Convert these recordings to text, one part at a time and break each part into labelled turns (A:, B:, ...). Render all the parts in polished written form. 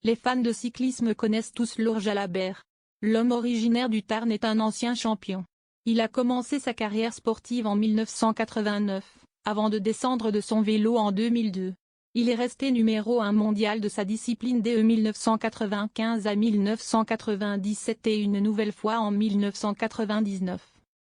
A: Les fans de cyclisme connaissent tous Laurent Jalabert. L'homme originaire du Tarn est un ancien champion. Il a commencé sa carrière sportive en 1989, avant de descendre de son vélo en 2002. Il est resté numéro 1 mondial de sa discipline dès 1995 à 1997 et une nouvelle fois en 1999.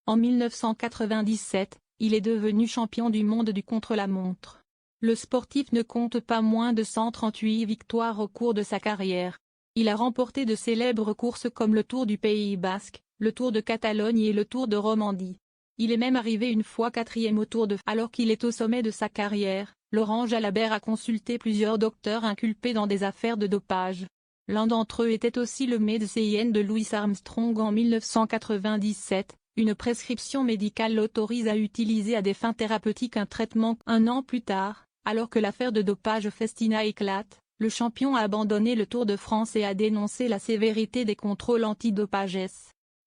A: En 1997, il est devenu champion du monde du contre-la-montre. Le sportif ne compte pas moins de 138 victoires au cours de sa carrière. Il a remporté de célèbres courses comme le Tour du Pays Basque, le Tour de Catalogne et le Tour de Romandie. Il est même arrivé une fois 4e au Tour de France. Alors qu'il est au sommet de sa carrière, Laurent Jalabert a consulté plusieurs docteurs inculpés dans des affaires de dopage. L'un d'entre eux était aussi le médecin de Louis Armstrong en 1997. Une prescription médicale l'autorise à utiliser à des fins thérapeutiques un traitement. Un an plus tard, alors que l'affaire de dopage Festina éclate, le champion a abandonné le Tour de France et a dénoncé la sévérité des contrôles antidopage.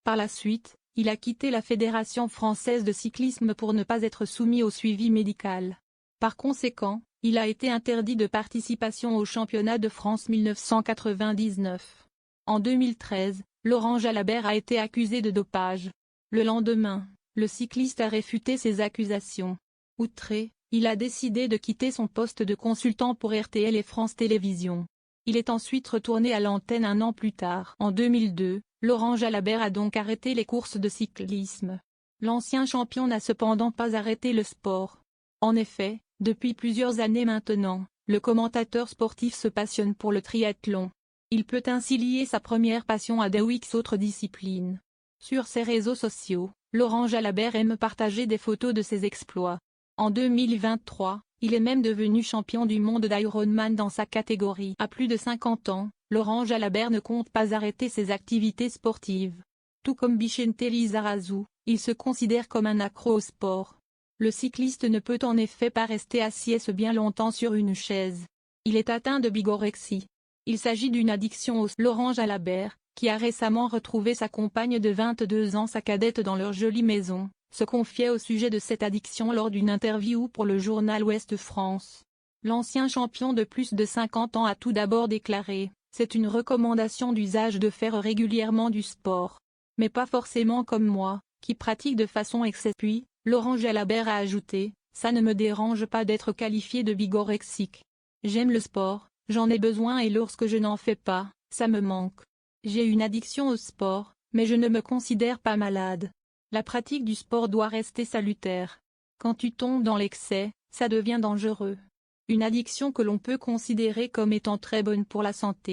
A: Par la suite, il a quitté la Fédération française de cyclisme pour ne pas être soumis au suivi médical. Par conséquent, il a été interdit de participation au championnat de France 1999. En 2013, Laurent Jalabert a été accusé de dopage. Le lendemain, le cycliste a réfuté ces accusations. Outré, il a décidé de quitter son poste de consultant pour RTL et France Télévisions. Il est ensuite retourné à l'antenne un an plus tard. En 2002, Laurent Jalabert a donc arrêté les courses de cyclisme. L'ancien champion n'a cependant pas arrêté le sport. En effet, depuis plusieurs années maintenant, le commentateur sportif se passionne pour le triathlon. Il peut ainsi lier sa première passion à 10 autres disciplines. Sur ses réseaux sociaux, Laurent Jalabert aime partager des photos de ses exploits. En 2023, il est même devenu champion du monde d'Ironman dans sa catégorie. À plus de 50 ans, Laurent Jalabert ne compte pas arrêter ses activités sportives. Tout comme Vicente Lizarazu, il se considère comme un accro au sport. Le cycliste ne peut en effet pas rester assis bien longtemps sur une chaise. Il est atteint de bigorexie. Il s'agit d'une addiction au Laurent Jalabert, qui a récemment retrouvé sa compagne de 22 ans, sa cadette, dans leur jolie maison, se confiait au sujet de cette addiction lors d'une interview pour le journal Ouest France. L'ancien champion de plus de 50 ans a tout d'abord déclaré: « C'est une recommandation d'usage de faire régulièrement du sport. Mais pas forcément comme moi, qui pratique de façon excessive. » Puis, Laurent Jalabert a ajouté: « Ça ne me dérange pas d'être qualifié de bigorexique. J'aime le sport, j'en ai besoin et lorsque je n'en fais pas, ça me manque. J'ai une addiction au sport, mais je ne me considère pas malade. La pratique du sport doit rester salutaire. Quand tu tombes dans l'excès, ça devient dangereux. Une addiction que l'on peut considérer comme étant très bonne pour la santé. »